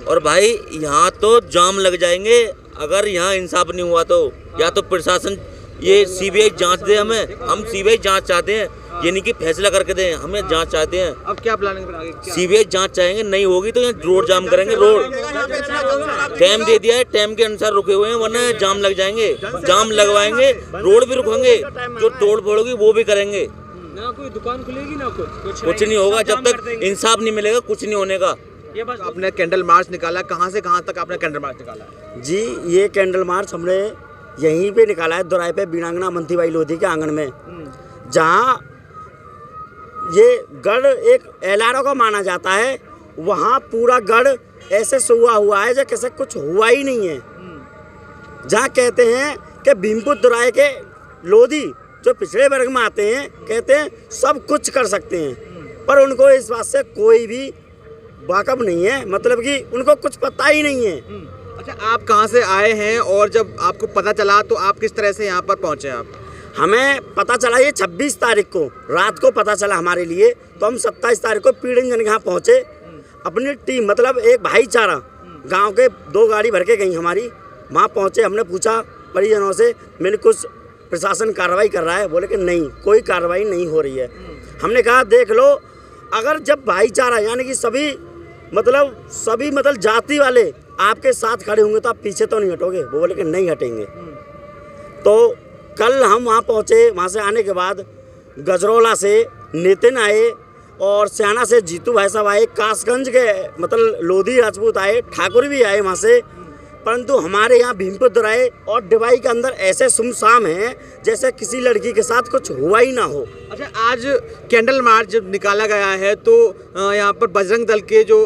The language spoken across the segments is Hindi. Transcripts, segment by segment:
और भाई यहाँ तो जाम लग जाएंगे अगर यहाँ इंसाफ नहीं हुआ तो। या तो प्रशासन ये सीबीआई जांच दे हमें, हम सीबीआई जांच चाहते हैं, ये नहीं कि फैसला करके दें, हमें जांच चाहते हैं। अब क्या प्लानिंग फिर आगे? सीबीआई जांच चाहेंगे, नहीं होगी तो यहाँ रोड जाम करेंगे। रोड टाइम दे दिया है, टाइम के अनुसार रुके हुए हैं, वरना जाम लग जाएंगे। जाम लगवाएंगे, रोड भी रुकेंगे, जो तोड़ फोड़ होगी वो भी करेंगे। ना कोई दुकान खुलेगी ना कुछ नहीं होगा जब तक इंसाफ नहीं मिलेगा, कुछ नहीं होने का। ये बस आपने कैंडल मार्च निकाला, कहाँ से कहाँ तक आपने कैंडल मार्च निकाला है? जी, ये कैंडल मार्च हमने यहीं पे निकाला है, दोराई पे वीरांगना मंथीबाई लोधी के आंगन में, जहाँ ये गढ़ एक एलआरओ का माना जाता है। वहाँ पूरा गढ़ ऐसे सुहा हुआ है जैसे कुछ हुआ ही नहीं है। जहाँ कहते हैं कि भीमपुर दोराई के लोधी जो पिछड़े वर्ग में आते हैं, कहते हैं सब कुछ कर सकते हैं, पर उनको इस बात से कोई भी वाकफ नहीं है, मतलब कि उनको कुछ पता ही नहीं है। अच्छा, आप कहाँ से आए हैं और जब आपको पता चला तो आप किस तरह से यहाँ पर पहुँचे? आप हमें पता चला ये 26 तारीख को रात को पता चला हमारे लिए, तो हम 27 तारीख को पीड़ित जन के यहाँ पहुँचे। अपनी टीम मतलब एक भाईचारा गांव के 2 गाड़ी भर के गई हमारी, वहाँ पहुँचे। हमने पूछा परिजनों से, मैंने कुछ प्रशासन कार्रवाई कर रहा है? बोले कि नहीं, कोई कार्रवाई नहीं हो रही है। हमने कहा देख लो, अगर जब भाईचारा यानी कि सभी मतलब जाति वाले आपके साथ खड़े होंगे तो आप पीछे तो नहीं हटोगे? वो बोले कि नहीं हटेंगे। तो कल हम वहाँ पहुँचे। वहाँ से आने के बाद गजरौला से नितिन आए और स्याना से जीतू भाई साहब आए, कासगंज के मतलब लोधी राजपूत आए, ठाकुर भी आए वहाँ से। परंतु हमारे यहाँ भीमपुर दोराई और डिवाई के अंदर ऐसे सुमसाम हैं जैसे किसी लड़की के साथ कुछ हुआ ही ना हो। अच्छा, आज कैंडल मार्च जब निकाला गया है तो यहाँ पर बजरंग दल के जो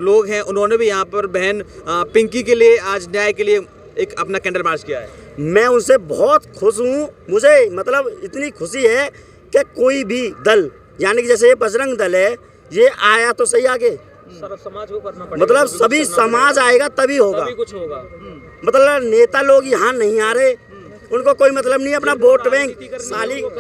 लोग हैं उन्होंने भी यहाँ पर बहन पिंकी के लिए, आज न्याय के लिए एक अपना कैंडल मार्च किया है। मैं उनसे बहुत खुश हूँ। मुझे मतलब इतनी खुशी है कि कोई भी दल यानी कि जैसे ये बजरंग दल है, ये आया तो सही आगे, सारा समाज को करना पड़ेगा, मतलब सभी समाज आएगा तभी होगा, तभी कुछ होगा। मतलब नेता लोग यहाँ नहीं आ रहे, उनको कोई मतलब नहीं अपना वोट बैंक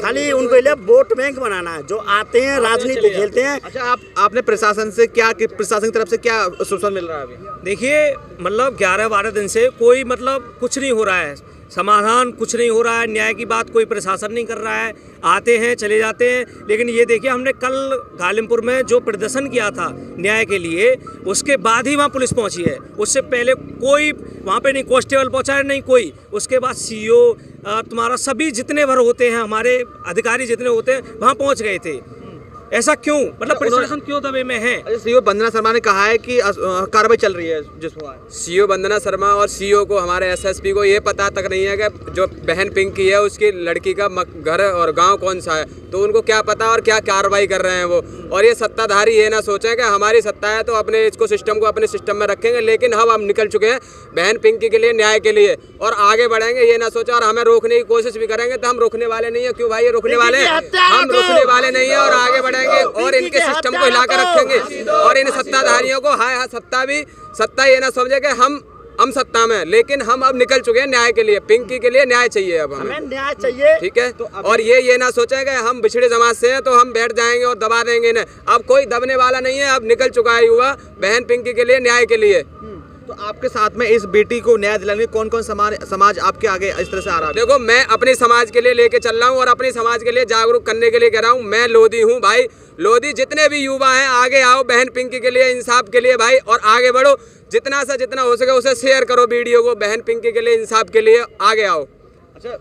खाली उनको लिए वोट बैंक बनाना है। जो आते हैं राजनीति खेलते हैं। अच्छा, आपने प्रशासन से क्या कि प्रशासन की तरफ से क्या सूचना मिल रहा है अभी? देखिए, मतलब 11-12 दिन से कोई मतलब कुछ नहीं हो रहा है, समाधान कुछ नहीं हो रहा है, न्याय की बात कोई प्रशासन नहीं कर रहा है। आते हैं चले जाते हैं। लेकिन ये देखिए, हमने कल गालिमपुर में जो प्रदर्शन किया था न्याय के लिए, उसके बाद ही वहाँ पुलिस पहुँची है। उससे पहले कोई वहाँ पे नहीं कांस्टेबल पहुँचा है, नहीं कोई। उसके बाद सीओ तुम्हारा सभी जितने भर होते हैं, हमारे अधिकारी जितने होते हैं, वहाँ पहुँच गए थे। ऐसा क्यों? मतलब प्रशासन क्यों दबे में है? अच्छा, सीओ वंदना शर्मा ने कहा है कि कार्रवाई चल रही है जिसमें सीओ वंदना शर्मा और सीओ को, हमारे एसएसपी को ये पता तक नहीं है कि जो बहन पिंकी है उसकी लड़की का घर और गांव कौन सा है, तो उनको क्या पता और क्या कार्रवाई कर रहे हैं वो। और ये सत्ताधारी ये ना सोचें कि हमारी सत्ता है तो अपने इसको सिस्टम को अपने सिस्टम में रखेंगे, लेकिन हम निकल चुके हैं बहन पिंकी के लिए, न्याय के लिए, और आगे बढ़ेंगे। ये ना सोचा, और हमें रोकने की कोशिश भी करेंगे तो हम रुकने वाले नहीं है। क्यों भाई, ये रुकने वाले हैं? हम रुकने वाले नहीं है और आगे बढ़ेंगे और इनके सिस्टम को हिलाकर रखेंगे। और इन सत्ताधारियों को हाय सत्ता ये ना समझे कि हम सत्ता में, लेकिन हम अब निकल चुके हैं न्याय के लिए। पिंकी के लिए न्याय चाहिए, अब हमें न्याय चाहिए, ठीक है। और ये ना सोचेंगे हम पिछड़े समाज से हैं तो हम बैठ जाएंगे और दबा देंगे इन्हें। अब कोई दबने वाला नहीं है, अब निकल चुका है युवा बहन पिंकी के लिए, न्याय के लिए। तो आपके साथ में इस बेटी को न्याय दिलाने कौन कौन समाज आपके आगे इस तरह से आ रहा है? देखो, मैं अपने समाज के लिए लेके चल रहा हूँ और अपने समाज के लिए जागरूक करने के लिए कह रहा हूँ। मैं लोधी हूँ भाई, लोधी जितने भी युवा हैं आगे आओ बहन पिंकी के लिए, इंसाफ के लिए भाई, और आगे बढ़ो। जितना सा जितना हो सके उसे शेयर करो वीडियो को, बहन पिंकी के लिए, इंसाफ के लिए आगे आओ। अच्छा,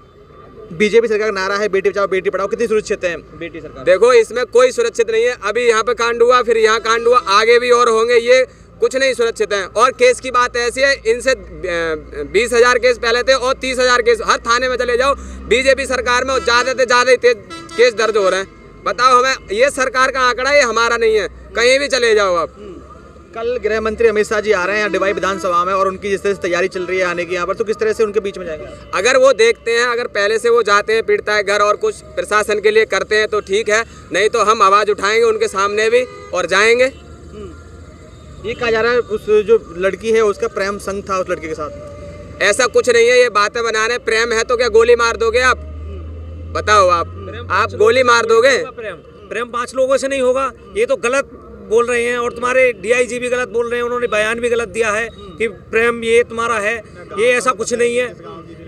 बीजेपी सरकार का नारा है बेटी बचाओ बेटी पढ़ाओ, कितनी सुरक्षित है बेटी सरकार? देखो, इसमें कोई सुरक्षित नहीं है। अभी यहाँ पे कांड हुआ, फिर यहाँ कांड हुआ, आगे भी और होंगे, ये कुछ नहीं सुरक्षित है। और केस की बात ऐसी है, इनसे 20,000 केस पहले थे और 30,000 केस हर थाने में चले जाओ। बीजेपी सरकार में ज़्यादा से ज़्यादा केस दर्ज हो रहे हैं। बताओ हमें, ये सरकार का आंकड़ा है, ये हमारा नहीं है। कहीं भी चले जाओ आप। कल गृह मंत्री अमित शाह जी आ रहे हैं यहाँ डिवाई विधानसभा में, और उनकी जिस तरह से तैयारी चल रही है आने की यहाँ पर, तो किस तरह से उनके बीच में जाएंगे? अगर वो देखते हैं, अगर पहले से वो जाते हैं, पीटता है घर और कुछ प्रशासन के लिए करते हैं तो ठीक है, नहीं तो हम आवाज़ उठाएंगे उनके सामने भी और जाएंगे। ये कहा जा रहा है उस जो लड़की है उसका प्रेम संग था उस लड़के के साथ। ऐसा कुछ नहीं है, ये बातें बना रहे। प्रेम है तो क्या गोली मार दोगे आप? बताओ, आप गोली मार दोगे? प्रेम 5 लोगों से नहीं होगा। ये तो गलत बोल रहे हैं और तुम्हारे डीआईजी भी गलत बोल रहे हैं, उन्होंने बयान भी गलत दिया है कि प्रेम ये तुम्हारा है, ये ऐसा कुछ नहीं है।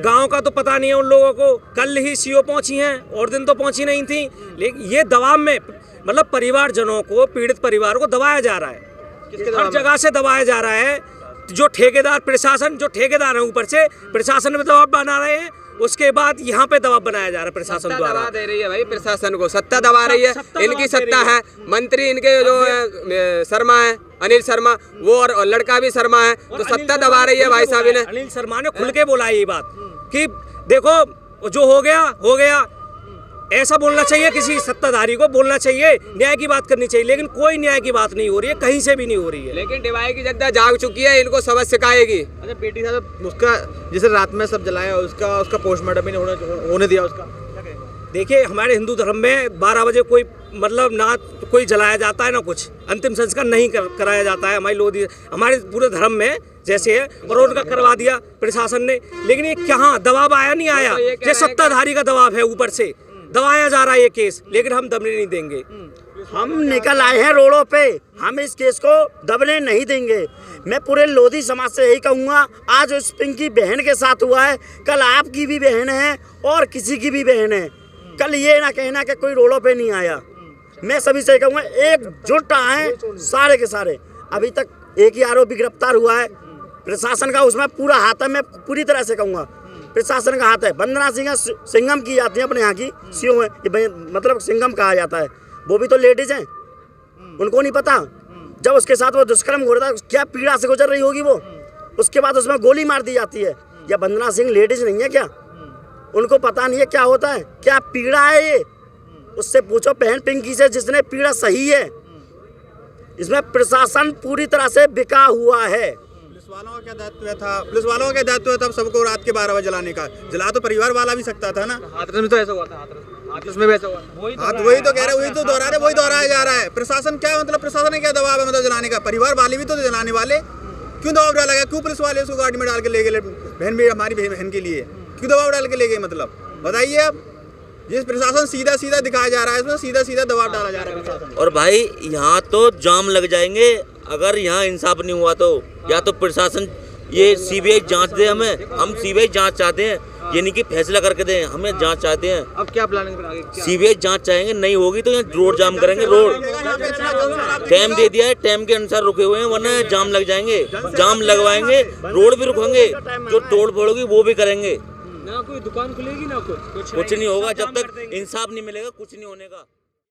गांव का तो पता नहीं है उन लोगों को। कल ही सीओ पहुंची हैं और दिन तो पहुंची नहीं थी, लेकिन ये दबाव में मतलब परिवारजनों को, पीड़ित परिवार को दबाया जा रहा है, हर जगह से दबाया जा रहा है। जो ठेकेदार प्रशासन, जो ठेकेदार है ऊपर से प्रशासन में दबाव बना रहे हैं, उसके बाद यहाँ पे दबाव बनाया जा रहा है प्रशासन द्वारा। दबा दे रही है भाई प्रशासन को, सत्ता दबा रही है, इनकी सत्ता है। मंत्री इनके जो शर्मा है, अनिल शर्मा, वो और लड़का भी शर्मा है, तो सत्ता दबा रही है भाई साहब ने। अनिल शर्मा ने खुल के बोला ये बात कि देखो जो हो गया हो गया, ऐसा बोलना चाहिए, किसी सत्ताधारी को बोलना चाहिए, न्याय की बात करनी चाहिए, लेकिन कोई न्याय की बात नहीं हो रही है, कहीं से भी नहीं हो रही है। लेकिन डिवाई की जनता जाग चुकी है, इनको सबक सिखाएगी। अच्छा बेटी साहब, उसका जिसे रात में सब जलाया उसका पोस्टमार्टम भी नहीं होने दिया उसका। देखिए हमारे हिंदू धर्म में 12 बजे कोई मतलब ना कोई जलाया जाता है ना कुछ, अंतिम संस्कार नहीं कराया जाता है हमारे पूरे धर्म में जैसे है, और उनका करवा दिया प्रशासन ने। लेकिन ये कहाँ दबाव आया, नहीं आया, ये सत्ताधारी का दबाव है, ऊपर से दबाया जा रहा है ये केस, लेकिन हम दबने नहीं देंगे। हम निकल आए हैं रोडों पे, हम इस केस को दबने नहीं देंगे। मैं पूरे लोधी समाज से यही कहूँगा, आज उस पिंकी बहन के साथ हुआ है, कल आपकी भी बहन है और किसी की भी बहन है। कल ये ना कहना कि कोई रोडों पे नहीं आया। मैं सभी से कहूँगा एकजुट आए सारे के सारे। अभी तक एक ही आरोपी गिरफ्तार हुआ है, प्रशासन का उसमें पूरा हाथ है। मैं पूरी तरह से कहूँगा प्रशासन का हाथ है। वंदना सिंह सिंघम की जाती है अपने यहाँ की सीओ है, मतलब सिंघम कहा जाता है, वो भी तो लेडीज हैं, उनको नहीं पता जब उसके साथ वो दुष्कर्म हो रहा था क्या पीड़ा से गुजर रही होगी वो, उसके बाद उसमें गोली मार दी जाती है। या वंदना सिंह लेडीज नहीं है क्या? उनको पता नहीं है क्या होता है, क्या पीड़ा है ये? उससे पूछो बहन पिंकी से जिसने पीड़ा सही है। इसमें प्रशासन पूरी तरह से बिका हुआ है। पुलिस वालों का क्या दायित्व था? पुलिस वालों का क्या दायित्व था सबको रात के 12 बजे जलाने का? जला तो परिवार वाला भी सकता था ना। हाथरस में तो ऐसा हुआ था, हाथरस में भी ऐसा हुआ। हाँ तो वही तो कह रहे, वही तो दोहरा रहे, वही दोहराया जा रहा है। प्रशासन क्या मतलब, प्रशासन ने क्या दबाव है मतलब जलाने का? परिवार वाले भी तो जलाने वाले, क्यों दबाव डाला गया? क्यों पुलिस वाले उसको गाड़ी में डाल के ले गए? बहन भी हमारी बहन के लिए क्यों दबाव डाल के ले गए? मतलब बताइए आप। जिस प्रशासन सीधा सीधा दिखाया जा रहा है, इसमें सीधा सीधा दबाव डाला जा रहा है प्रशासन। और भाई यहाँ तो जाम लग जाएंगे अगर यहाँ इंसाफ नहीं हुआ तो। या तो प्रशासन ये सीबीआई जांच दे हमें, हम सीबीआई जांच चाहते हैं, ये नहीं कि फैसला करके दें, हमें जांच चाहते हैं। अब क्या प्लानिंग फिर आगे? सीबीआई जांच चाहेंगे, नहीं होगी तो यहाँ रोड जाम करेंगे। रोड टाइम दे दिया है, टाइम के अनुसार रुके हुए हैं, वरना जाम लग जाएंगे। जाम लगवाएंगे, रोड भी रुकेंगे, जो तोड़ फोड़ होगी वो भी करेंगे। ना कोई दुकान खुलेगी ना कुछ नहीं होगा जब तक इंसाफ नहीं मिलेगा, कुछ नहीं होने का।